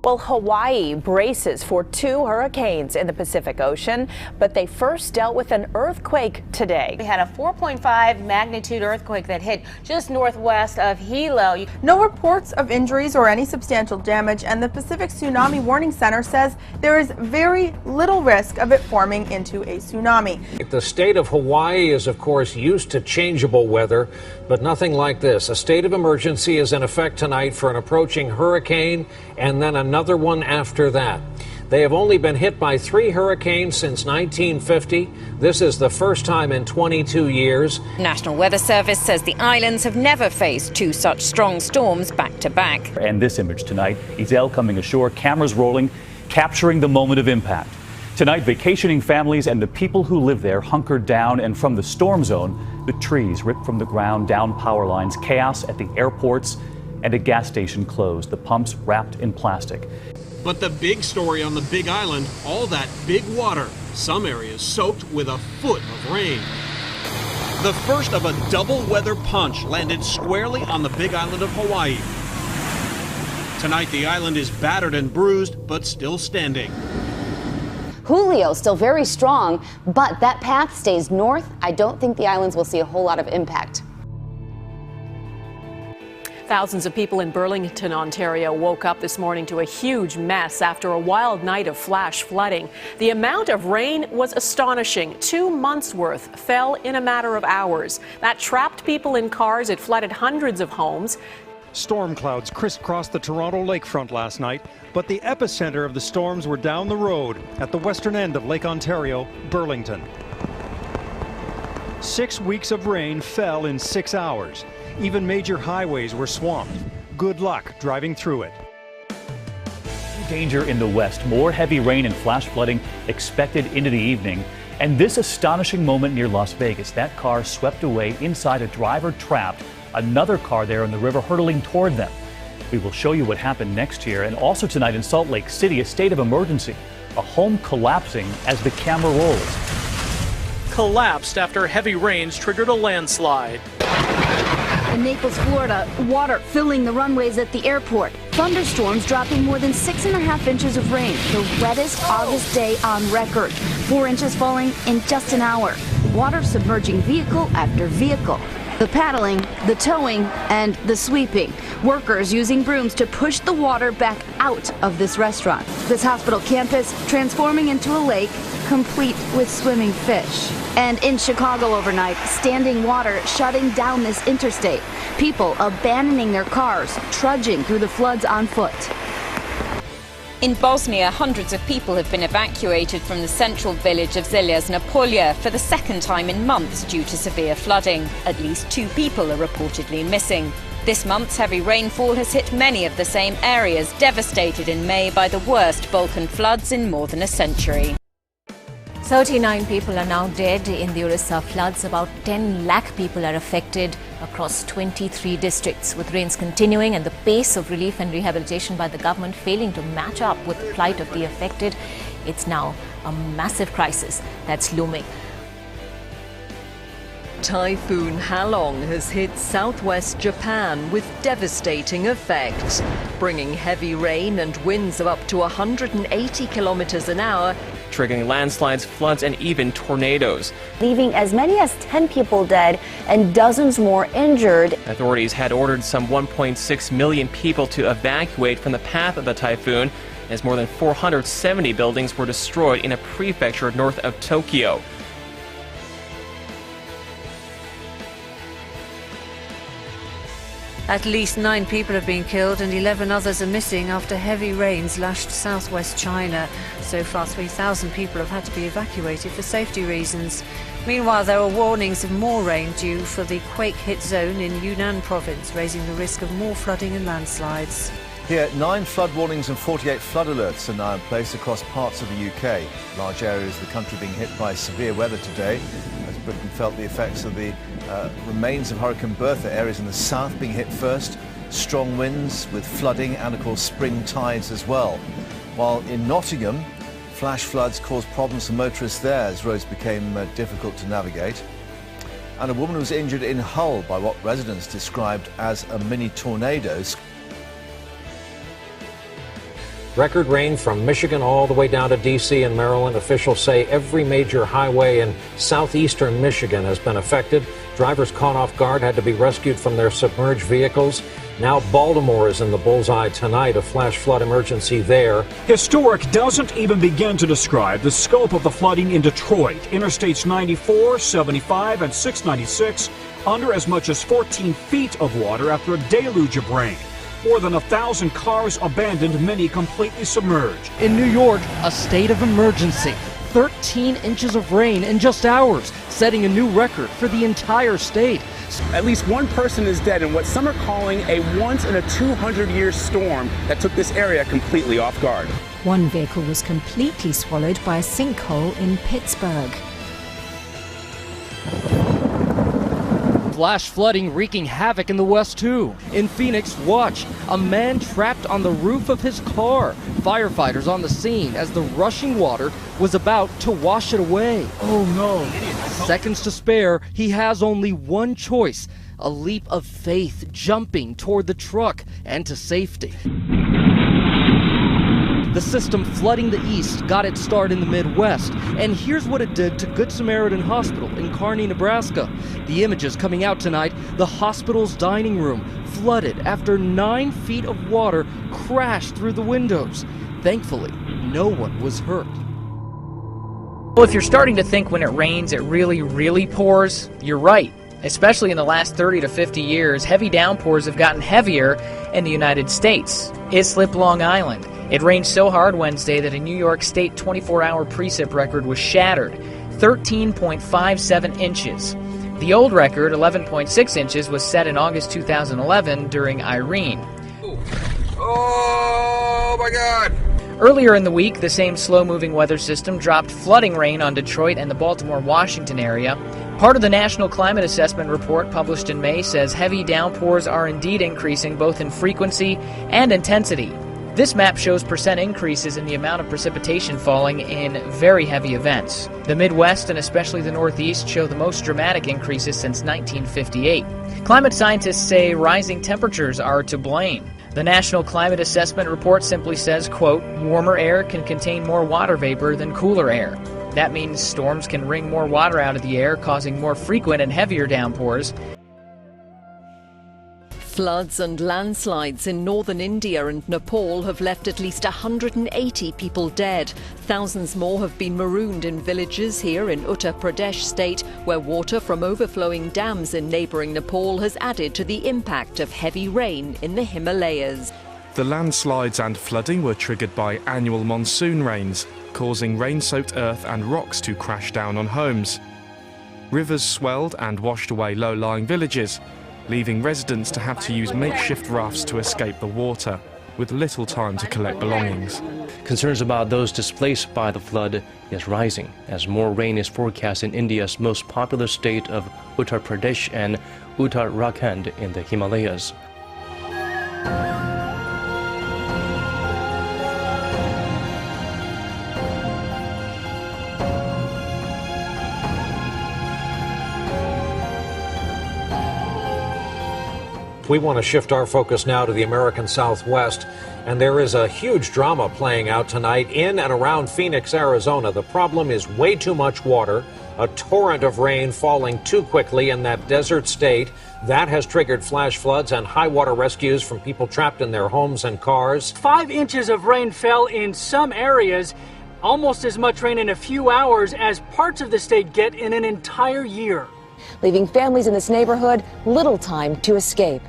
Well, Hawaii braces for 2 hurricanes in the Pacific Ocean, but they first dealt with an earthquake today. We had a 4.5 magnitude earthquake that hit just northwest of Hilo. No reports of injuries or any substantial damage, and the Pacific Tsunami Warning Center says there is very little risk of it forming into a tsunami. The state of Hawaii is, of course, used to changeable weather, but nothing like this. A state of emergency is in effect tonight for an approaching hurricane and then another one after that. They have only been hit by 3 hurricanes since 1950. This is the first time in 22 years. National Weather Service says the islands have never faced 2 such strong storms back to back. And this image tonight, Ezel coming ashore, cameras rolling, capturing the moment of impact. Tonight, vacationing families and the people who live there hunkered down, and from the storm zone, the trees ripped from the ground, down power lines, chaos at the airports, and a gas station closed, the pumps wrapped in plastic. But the big story on the Big Island, all that big water, some areas soaked with a foot of rain. The first of a double weather punch landed squarely on the Big Island of Hawaii. Tonight, the island is battered and bruised, but still standing. Julio still very strong, but that path stays north. I don't think the islands will see a whole lot of impact. Thousands of people in Burlington, Ontario woke up this morning to a huge mess after a wild night of flash flooding. The amount of rain was astonishing. 2 months' worth fell in a matter of hours. That trapped people in cars. It flooded hundreds of homes. Storm clouds crisscrossed the Toronto lakefront last night, but the epicenter of the storms were down the road at the western end of Lake Ontario, Burlington. 6 weeks of rain fell in 6 hours. Even major highways were swamped. Good luck driving through it. Danger in the west, more heavy rain and flash flooding expected into the evening. And this astonishing moment near Las Vegas, that car swept away inside, a driver trapped, another car there in the river hurtling toward them. We will show you what happened next year. And also tonight in Salt Lake City, a state of emergency, a home collapsing as the camera rolls. Collapsed after heavy rains triggered a landslide. In Naples, Florida, water filling the runways at the airport. Thunderstorms dropping more than 6.5 inches of rain, the wettest August day on record. 4 inches falling in just an hour. Water submerging vehicle after vehicle. The paddling, the towing, and the sweeping. Workers using brooms to push the water back out of this restaurant. This hospital campus transforming into a lake, complete with swimming fish. And in Chicago overnight, standing water shutting down this interstate. People abandoning their cars, trudging through the floods on foot. In Bosnia, hundreds of people have been evacuated from the central village of Zelezna Polja for the second time in months due to severe flooding. At least 2 people are reportedly missing. This month's heavy rainfall has hit many of the same areas, devastated in May by the worst Balkan floods in more than a century. 39 people are now dead in the Orissa floods. About 10 lakh people are affected across 23 districts. With rains continuing and the pace of relief and rehabilitation by the government failing to match up with the plight of the affected, it's now a massive crisis that's looming. Typhoon Halong has hit southwest Japan with devastating effects, bringing heavy rain and winds of up to 180 kilometers an hour, triggering landslides, floods, and even tornadoes. Leaving as many as 10 people dead and dozens more injured. Authorities had ordered some 1.6 million people to evacuate from the path of the typhoon, as more than 470 buildings were destroyed in a prefecture north of Tokyo. At least 9 people have been killed and 11 others are missing after heavy rains lashed southwest China. So far, 3,000 people have had to be evacuated for safety reasons. Meanwhile, there are warnings of more rain due for the quake-hit zone in Yunnan province, raising the risk of more flooding and landslides. Here, 9 flood warnings and 48 flood alerts are now in place across parts of the UK. Large areas of the country being hit by severe weather today, as Britain felt the effects of the remains of Hurricane Bertha. Areas in the south being hit first, strong winds with flooding and, of course, spring tides as well. While in Nottingham, flash floods caused problems for motorists there as roads became difficult to navigate. And a woman was injured in Hull by what residents described as a mini tornado. Record rain from Michigan all the way down to D.C. and Maryland. Officials say every major highway in southeastern Michigan has been affected. Drivers caught off guard had to be rescued from their submerged vehicles. Now Baltimore is in the bullseye tonight, a flash flood emergency there. Historic doesn't even begin to describe the scope of the flooding in Detroit. Interstates 94, 75, and 696 under as much as 14 feet of water after a deluge of rain. More than 1,000 cars abandoned, many completely submerged. In New York, a state of emergency. 13 inches of rain in just hours, setting a new record for the entire state. At least one person is dead in what some are calling a once-in-a-200-year storm that took this area completely off guard. One vehicle was completely swallowed by a sinkhole in Pittsburgh. Flash flooding wreaking havoc in the West, too. In Phoenix, watch. A man trapped on the roof of his car. Firefighters on the scene as the rushing water was about to wash it away. Oh, no. Seconds to spare, he has only one choice. A leap of faith, jumping toward the truck and to safety. The system flooding the east got its start in the Midwest, and here's what it did to Good Samaritan Hospital in Kearney, Nebraska. The images coming out tonight, the hospital's dining room flooded after 9 feet of water crashed through the windows. Thankfully, no one was hurt. Well, if you're starting to think when it rains it really pours, you're right. Especially in the last 30 to 50 years, heavy downpours have gotten heavier in the United States. Islip, Long Island. It rained so hard Wednesday that a New York State 24-hour precip record was shattered, 13.57 inches. The old record, 11.6 inches, was set in August 2011 during Irene. Oh my God! Earlier in the week, the same slow-moving weather system dropped flooding rain on Detroit and the Baltimore-Washington area. Part of the National Climate Assessment Report published in May says heavy downpours are indeed increasing both in frequency and intensity. This map shows percent increases in the amount of precipitation falling in very heavy events. The Midwest and especially the Northeast show the most dramatic increases since 1958. Climate scientists say rising temperatures are to blame. The National Climate Assessment Report simply says, quote, warmer air can contain more water vapor than cooler air. That means storms can wring more water out of the air, causing more frequent and heavier downpours. Floods and landslides in northern India and Nepal have left at least 180 people dead. Thousands more have been marooned in villages here in Uttar Pradesh state, where water from overflowing dams in neighbouring Nepal has added to the impact of heavy rain in the Himalayas. The landslides and flooding were triggered by annual monsoon rains, causing rain-soaked earth and rocks to crash down on homes. Rivers swelled and washed away low-lying villages, leaving residents to have to use makeshift rafts to escape the water, with little time to collect belongings. Concerns about those displaced by the flood is rising, as more rain is forecast in India's most popular state of Uttar Pradesh and Uttarakhand in the Himalayas. We want to shift our focus now to the American Southwest, and there is a huge drama playing out tonight in and around Phoenix, Arizona. The problem is way too much water, a torrent of rain falling too quickly in that desert state. That has triggered flash floods and high water rescues from people trapped in their homes and cars. 5 inches of rain fell in some areas, almost as much rain in a few hours as parts of the state get in an entire year, leaving families in this neighborhood little time to escape.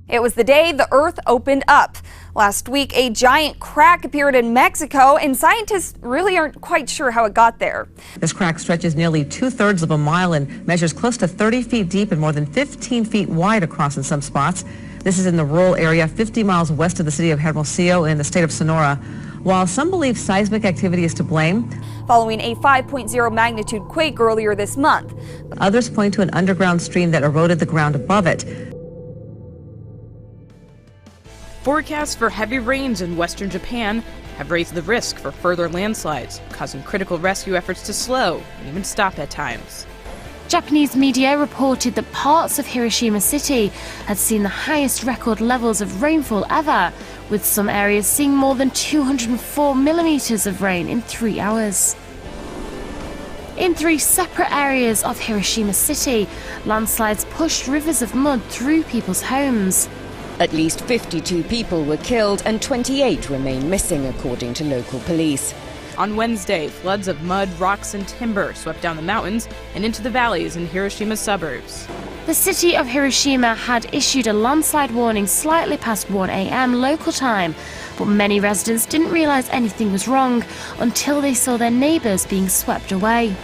It was the day the Earth opened up. Last week, a giant crack appeared in Mexico, and scientists really aren't quite sure how it got there. This crack stretches nearly 2/3 of a mile and measures close to 30 feet deep and more than 15 feet wide across in some spots. This is in the rural area 50 miles west of the city of Hermosillo in the state of Sonora. While some believe seismic activity is to blame, following a 5.0 magnitude quake earlier this month, others point to an underground stream that eroded the ground above it. Forecasts for heavy rains in western Japan have raised the risk for further landslides, causing critical rescue efforts to slow and even stop at times. Japanese media reported that parts of Hiroshima City had seen the highest record levels of rainfall ever, with some areas seeing more than 204 millimeters of rain in 3 hours. In 3 separate areas of Hiroshima City, landslides pushed rivers of mud through people's homes. At least 52 people were killed and 28 remain missing, according to local police. On Wednesday, floods of mud, rocks, and timber swept down the mountains and into the valleys in Hiroshima's suburbs. The city of Hiroshima had issued a landslide warning slightly past 1 a.m. local time, but many residents didn't realize anything was wrong until they saw their neighbors being swept away.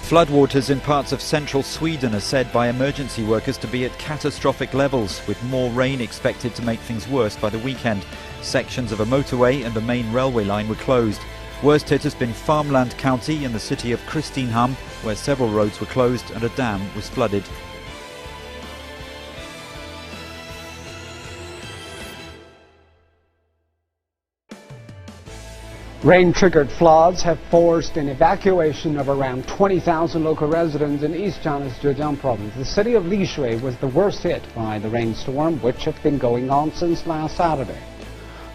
Floodwaters in parts of central Sweden are said by emergency workers to be at catastrophic levels, with more rain expected to make things worse by the weekend. Sections of a motorway and the main railway line were closed. Worst hit has been Farmland County in the city of Kristinehamn, where several roads were closed and a dam was flooded. Rain-triggered floods have forced an evacuation of around 20,000 local residents in East China's Zhejiang province. The city of Lishui was the worst hit by the rainstorm, which had been going on since last Saturday.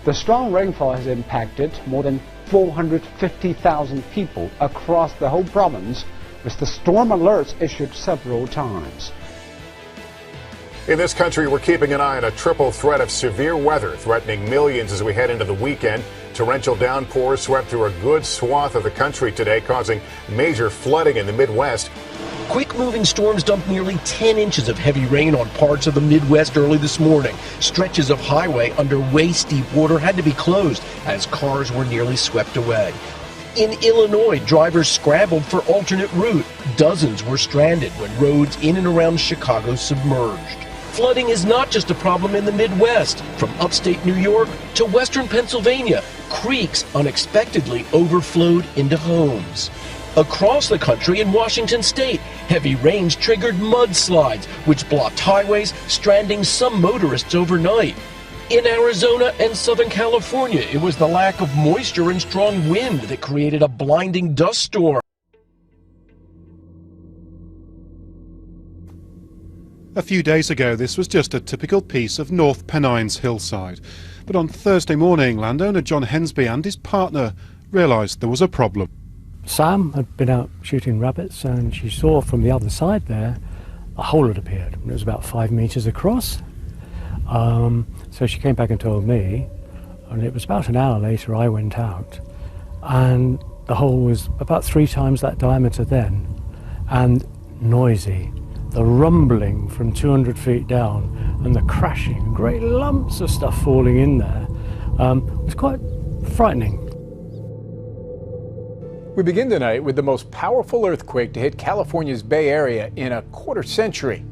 The strong rainfall has impacted more than 450,000 people across the whole province, with the storm alerts issued several times. In this country, we're keeping an eye on a triple threat of severe weather threatening millions as we head into the weekend. Torrential downpours swept through a good swath of the country today, causing major flooding in the Midwest. Quick-moving storms dumped nearly 10 inches of heavy rain on parts of the Midwest early this morning. Stretches of highway under waist-deep water had to be closed as cars were nearly swept away. In Illinois, drivers scrambled for alternate route. Dozens were stranded when roads in and around Chicago submerged. Flooding is not just a problem in the Midwest. From upstate New York to western Pennsylvania, creeks unexpectedly overflowed into homes. Across the country in Washington state, heavy rains triggered mudslides, which blocked highways, stranding some motorists overnight. In Arizona and Southern California, it was the lack of moisture and strong wind that created a blinding dust storm. A few days ago, this was just a typical piece of North Pennines hillside. But on Thursday morning, landowner John Hensby and his partner realised there was a problem. Sam had been out shooting rabbits and she saw from the other side there a hole had appeared. It was about 5 meters across. So she came back and told me, and it was about an hour later I went out, and the hole was about 3 times that diameter then, and noisy. The rumbling from 200 feet down and the crashing, great lumps of stuff falling in there, was quite frightening. We begin tonight with the most powerful earthquake to hit California's Bay Area in a quarter century.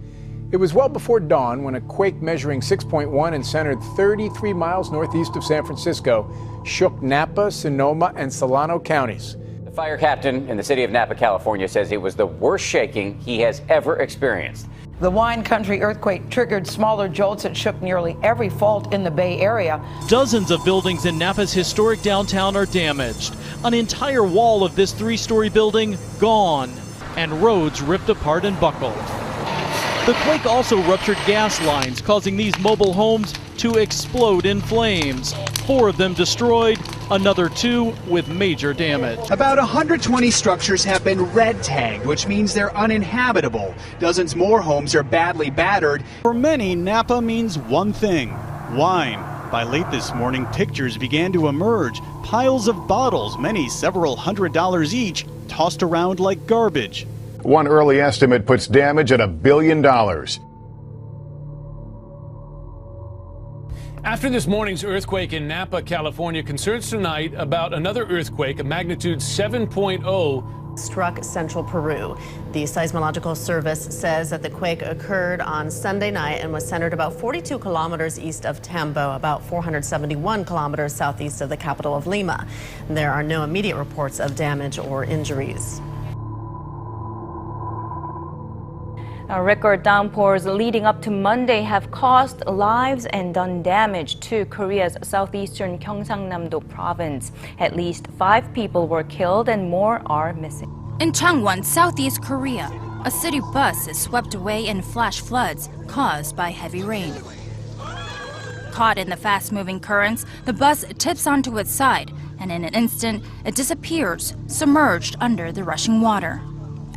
It was well before dawn when a quake measuring 6.1 and centered 33 miles northeast of San Francisco shook Napa, Sonoma, and Solano counties. The fire captain in the city of Napa, California, says it was the worst shaking he has ever experienced. The wine country earthquake triggered smaller jolts that shook nearly every fault in the Bay Area. Dozens of buildings in Napa's historic downtown are damaged. An entire wall of this 3-story building gone, and roads ripped apart and buckled. The quake also ruptured gas lines, causing these mobile homes to explode in flames. 4 of them destroyed, another 2 with major damage. About 120 structures have been red tagged, which means they're uninhabitable. Dozens more homes are badly battered. For many, Napa means one thing: wine. By late this morning, pictures began to emerge. Piles of bottles, many several $100s each, tossed around like garbage. One early estimate puts damage at $1 billion. After this morning's earthquake in Napa, California, concerns tonight about another earthquake, a magnitude 7.0. Struck central Peru. The seismological service says that the quake occurred on Sunday night and was centered about 42 kilometers east of Tambo, about 471 kilometers southeast of the capital of Lima. There are no immediate reports of damage or injuries. Record downpours leading up to Monday have cost lives and done damage to Korea's southeastern Gyeongsangnam-do province. At least 5 people were killed and more are missing. In Changwon, Southeast Korea, a city bus is swept away in flash floods caused by heavy rain. Caught in the fast-moving currents, the bus tips onto its side, and in an instant, it disappears, submerged under the rushing water.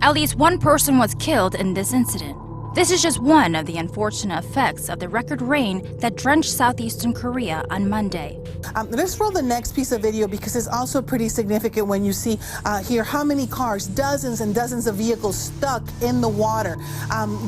At least one person was killed in this incident. This is just one of the unfortunate effects of the record rain that drenched southeastern Korea on Monday. Let's roll the next piece of video because it's also pretty significant when you see here how many cars, dozens and dozens of vehicles stuck in the water.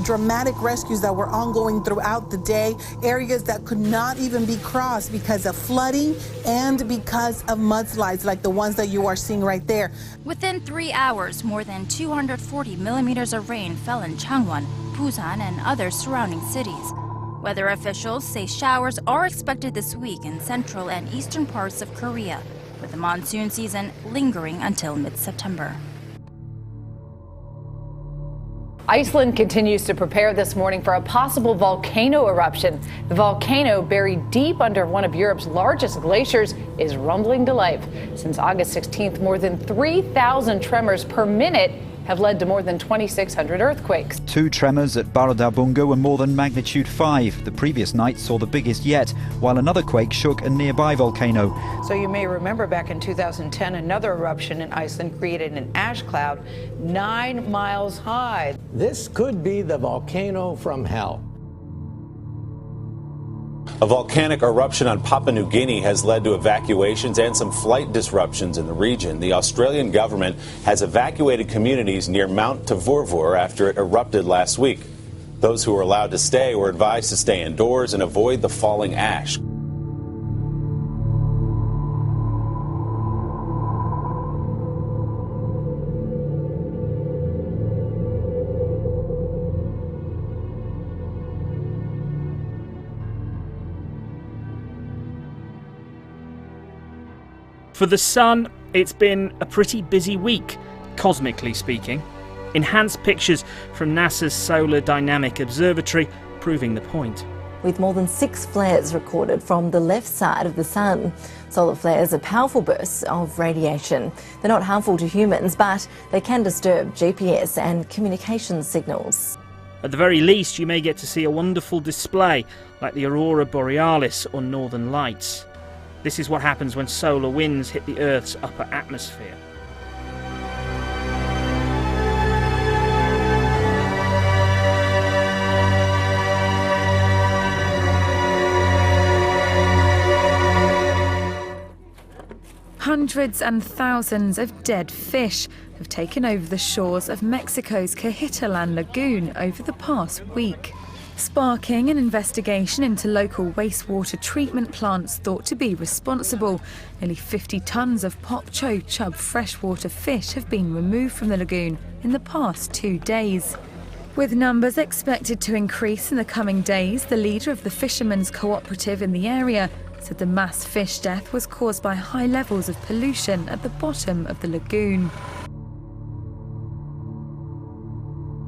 Dramatic rescues that were ongoing throughout the day, areas that could not even be crossed because of flooding and because of mudslides like the ones that you are seeing right there. Within 3 hours, more than 240 millimeters of rain fell in Changwon, Busan, and other surrounding cities. Weather officials say showers are expected this week in central and eastern parts of Korea, with the monsoon season lingering until mid-September. Iceland continues to prepare this morning for a possible volcano eruption. The volcano, buried deep under one of Europe's largest glaciers, is rumbling to life. Since August 16th, more than 3,000 tremors per minute have led to more than 2,600 earthquakes. 2 tremors at Barodarbunga were more than magnitude 5. The previous night saw the biggest yet, while another quake shook a nearby volcano. So you may remember back in 2010, another eruption in Iceland created an ash cloud 9 miles high. This could be the volcano from hell. A volcanic eruption on Papua New Guinea has led to evacuations and some flight disruptions in the region. The Australian government has evacuated communities near Mount Tavurvur after it erupted last week. Those who were allowed to stay were advised to stay indoors and avoid the falling ash. For the Sun, it's been a pretty busy week, cosmically speaking. Enhanced pictures from NASA's Solar Dynamic Observatory proving the point. With more than 6 flares recorded from the left side of the Sun. Solar flares are powerful bursts of radiation. They're not harmful to humans, but they can disturb GPS and communication signals. At the very least, you may get to see a wonderful display like the Aurora Borealis or Northern Lights. This is what happens when solar winds hit the Earth's upper atmosphere. Hundreds and thousands of dead fish have taken over the shores of Mexico's Cajitalan Lagoon over the past week, sparking an investigation into local wastewater treatment plants thought to be responsible. Nearly 50 tons of Pop Cho chub freshwater fish have been removed from the lagoon in the past 2 days. With numbers expected to increase in the coming days, the leader of the fishermen's cooperative in the area said the mass fish death was caused by high levels of pollution at the bottom of the lagoon.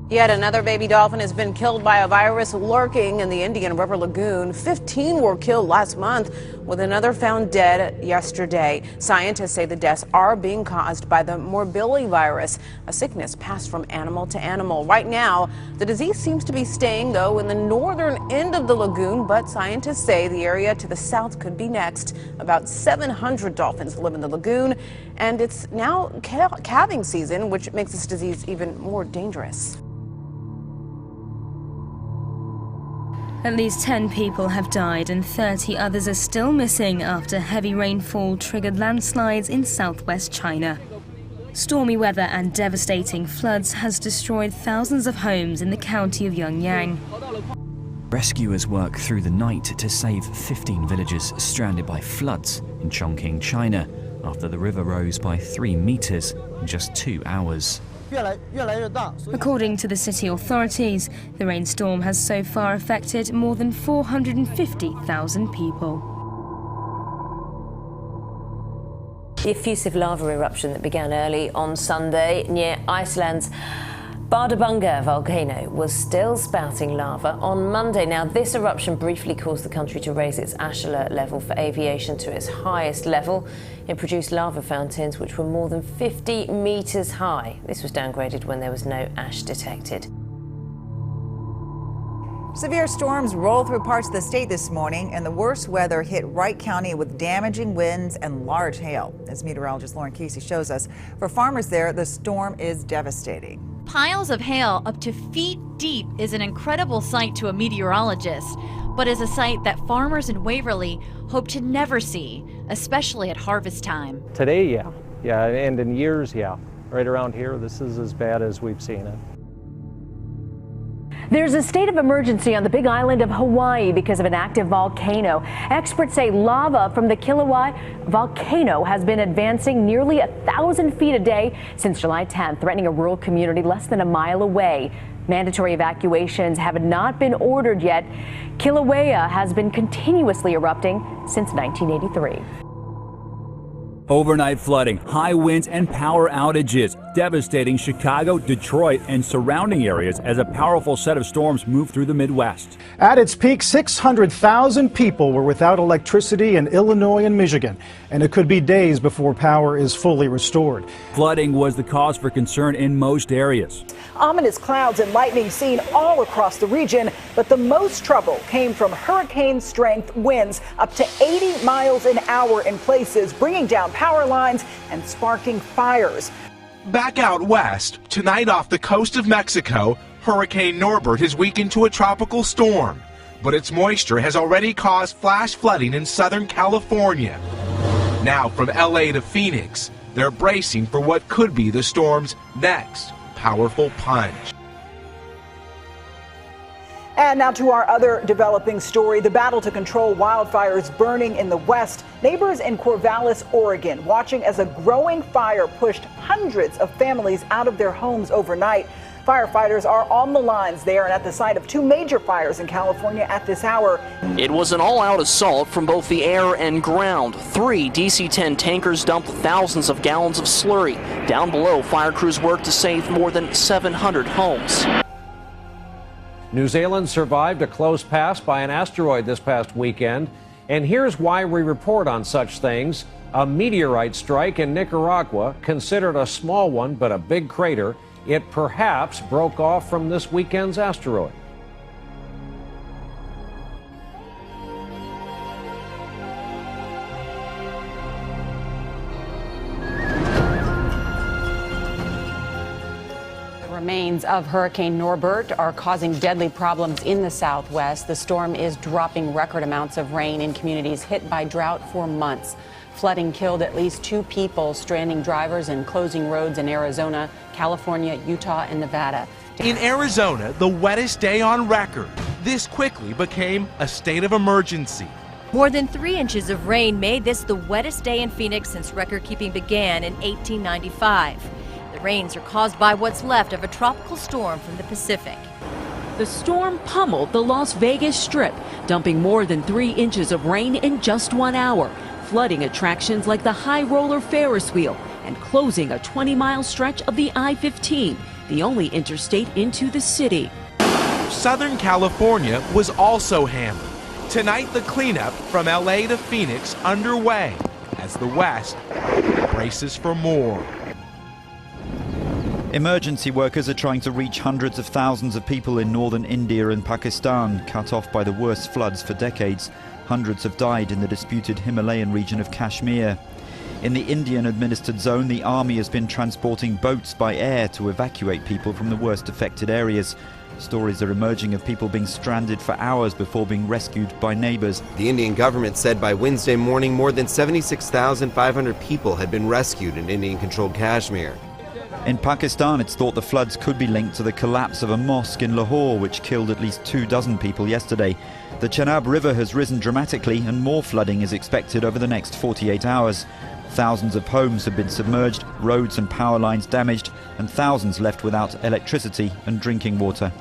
Yet another baby dolphin has been killed by a virus lurking in the Indian River Lagoon. 15 were killed last month, with another found dead yesterday. Scientists say the deaths are being caused by the morbillivirus, a sickness passed from animal to animal. Right now, the disease seems to be staying, though, in the northern end of the lagoon, but scientists say the area to the south could be next. About 700 dolphins live in the lagoon, and it's now calving season, which makes this disease even more dangerous. At least 10 people have died and 30 others are still missing after heavy rainfall triggered landslides in southwest China. Stormy weather and devastating floods has destroyed thousands of homes in the county of Yongyang. Rescuers work through the night to save 15 villagers stranded by floods in Chongqing, China, after the river rose by 3 meters in just 2 hours. According to the city authorities, the rainstorm has so far affected more than 450,000 people. The effusive lava eruption that began early on Sunday near Iceland's Bardabunga volcano was still spouting lava on Monday. Now, this eruption briefly caused the country to raise its ash alert level for aviation to its highest level. It produced lava fountains which were more than 50 meters high. This was downgraded when there was no ash detected. Severe storms rolled through parts of the state this morning, and the worst weather hit Wright County with damaging winds and large hail. As meteorologist Lauren Casey shows us, for farmers there, the storm is devastating. Piles of hail up to feet deep is an incredible sight to a meteorologist, but is a sight that farmers in Waverly hope to never see, especially at harvest time. Today, yeah, and in years, yeah. Right around here, this is as bad as we've seen it. There's a state of emergency on the Big Island of Hawaii because of an active volcano. Experts say lava from the Kilauea volcano has been advancing nearly 1,000 feet a day since July 10th, threatening a rural community less than a mile away. Mandatory evacuations have not been ordered yet. Kilauea has been continuously erupting since 1983. Overnight flooding, high winds, and power outages devastating Chicago, Detroit, and surrounding areas as a powerful set of storms move through the Midwest. At its peak, 600,000 people were without electricity in Illinois and Michigan, and it could be days before power is fully restored. Flooding was the cause for concern in most areas. Ominous clouds and lightning seen all across the region, but the most trouble came from hurricane-strength winds up to 80 miles an hour in places, bringing down power lines and sparking fires. Back out west, tonight off the coast of Mexico, Hurricane Norbert has weakened to a tropical storm, but its moisture has already caused flash flooding in Southern California. Now from LA to Phoenix, they're bracing for what could be the storm's next powerful punch. And now to our other developing story, the battle to control wildfires burning in the West. Neighbors in Corvallis, Oregon, watching as a growing fire pushed hundreds of families out of their homes overnight. Firefighters are on the lines there and at the site of two major fires in California at this hour. It was an all-out assault from both the air and ground. 3 DC-10 tankers dumped thousands of gallons of slurry. Down below, fire crews worked to save more than 700 homes. New Zealand survived a close pass by an asteroid this past weekend. And here's why we report on such things. A meteorite strike in Nicaragua, considered a small one but a big crater. It perhaps broke off from this weekend's asteroid. Remains of Hurricane Norbert are causing deadly problems in the Southwest. The storm is dropping record amounts of rain in communities hit by drought for months. Flooding killed at least 2 people, stranding drivers and closing roads in Arizona, California, Utah, and Nevada. In Arizona, the wettest day on record. This quickly became a state of emergency. More than 3 inches of rain made this the wettest day in Phoenix since record-keeping began in 1895. The rains are caused by what's left of a tropical storm from the Pacific. The storm pummeled the Las Vegas Strip, dumping more than 3 inches of rain in just 1 hour, flooding attractions like the High Roller Ferris wheel and closing a 20-mile stretch of the I-15, the only interstate into the city. Southern California was also hammered. Tonight, the cleanup from LA to Phoenix underway as the West braces for more. Emergency workers are trying to reach hundreds of thousands of people in northern India and Pakistan, cut off by the worst floods for decades. Hundreds have died in the disputed Himalayan region of Kashmir. In the Indian-administered zone, the army has been transporting boats by air to evacuate people from the worst affected areas. Stories are emerging of people being stranded for hours before being rescued by neighbors. The Indian government said by Wednesday morning more than 76,500 people had been rescued in Indian-controlled Kashmir. In Pakistan, it's thought the floods could be linked to the collapse of a mosque in Lahore, which killed at least 24 people yesterday. The Chenab River has risen dramatically and more flooding is expected over the next 48 hours. Thousands of homes have been submerged, roads and power lines damaged, and thousands left without electricity and drinking water.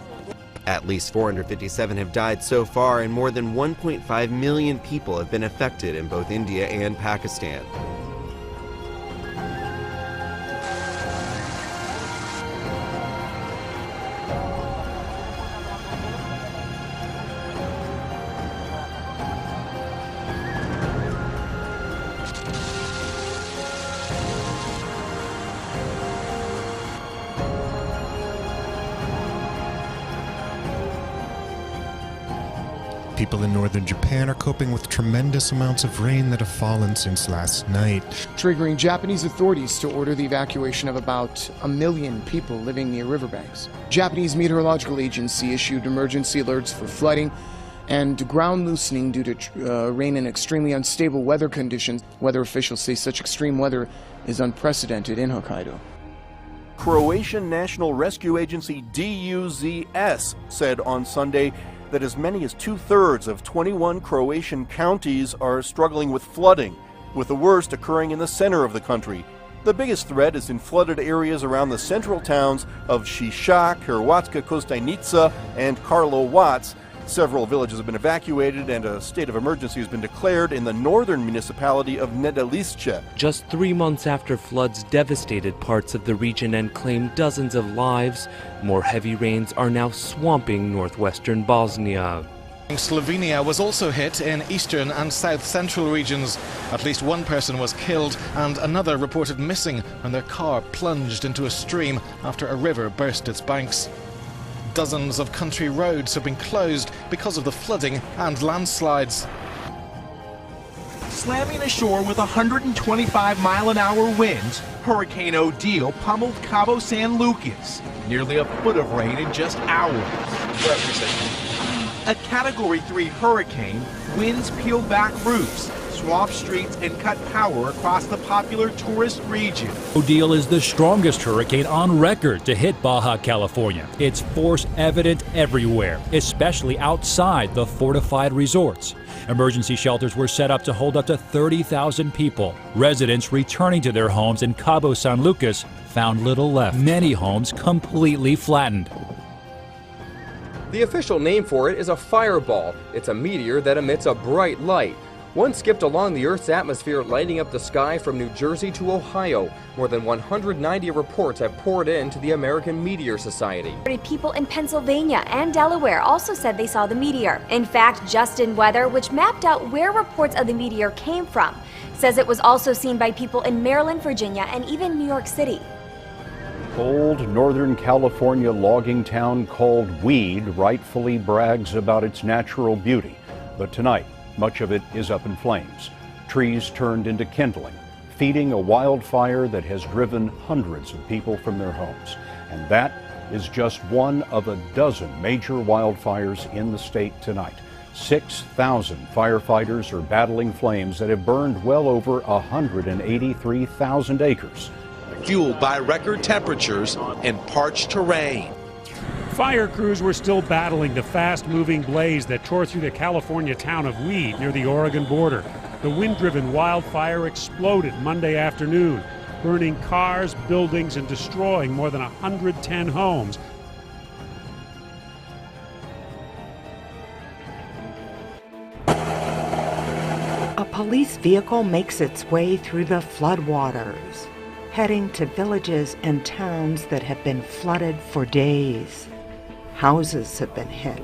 At least 457 have died so far, and more than 1.5 million people have been affected in both India and Pakistan. people in northern Japan are coping with tremendous amounts of rain that have fallen since last night, triggering Japanese authorities to order the evacuation of about 1 million people living near riverbanks. Japanese Meteorological Agency issued emergency alerts for flooding and ground loosening due to rain and extremely unstable weather conditions. Weather officials say such extreme weather is unprecedented in Hokkaido. Croatian National Rescue Agency DUZS said on Sunday that as many as 2/3 of 21 Croatian counties are struggling with flooding, with the worst occurring in the center of the country. The biggest threat is in flooded areas around the central towns of Šišak, Hrvatska Kostajnica, and Karlovac. Several villages have been evacuated and a state of emergency has been declared in the northern municipality of Nedelišće. Just 3 months after floods devastated parts of the region and claimed dozens of lives, more heavy rains are now swamping northwestern Bosnia. Slovenia was also hit in eastern and south central regions. At least one person was killed and another reported missing when their car plunged into a stream after a river burst its banks. Dozens of country roads have been closed because of the flooding and landslides. Slamming ashore with 125-mile-an-hour winds, Hurricane Odile pummeled Cabo San Lucas. Nearly a foot of rain in just hours. A Category 3 hurricane, winds peeled back roofs, swamped streets, and cut power across the popular tourist region. Odile is the strongest hurricane on record to hit Baja California. Its force evident everywhere, especially outside the fortified resorts. Emergency shelters were set up to hold up to 30,000 people. Residents returning to their homes in Cabo San Lucas found little left. Many homes completely flattened. The official name for it is a fireball. It's a meteor that emits a bright light. One skipped along the Earth's atmosphere, lighting up the sky from New Jersey to Ohio. More than 190 reports have poured in to the American Meteor Society. People in Pennsylvania and Delaware also said they saw the meteor. In fact, Justin Weather, which mapped out where reports of the meteor came from, says it was also seen by people in Maryland, Virginia, and even New York City. Old Northern California logging town called Weed rightfully brags about its natural beauty. But tonight, much of it is up in flames. Trees turned into kindling, feeding a wildfire that has driven hundreds of people from their homes. And that is just one of a dozen major wildfires in the state tonight. 6,000 firefighters are battling flames that have burned well over 183,000 acres. Fueled by record temperatures and parched terrain. Fire crews were still battling the fast-moving blaze that tore through the California town of Weed near the Oregon border. The wind-driven wildfire exploded Monday afternoon, burning cars, buildings, and destroying more than 110 homes. A police vehicle makes its way through the floodwaters, heading to villages and towns that have been flooded for days. Houses have been hit.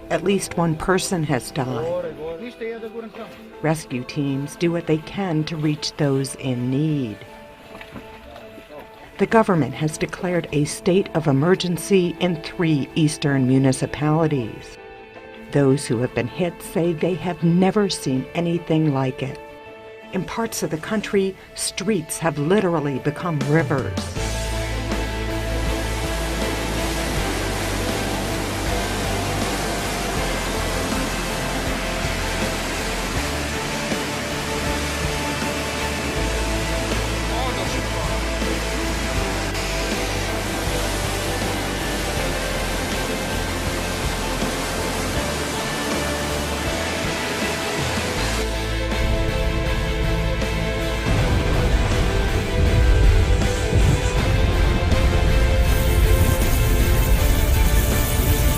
At least one person has died. Rescue teams do what they can to reach those in need. The government has declared a state of emergency in 3 eastern municipalities. Those who have been hit say they have never seen anything like it. In parts of the country, streets have literally become rivers.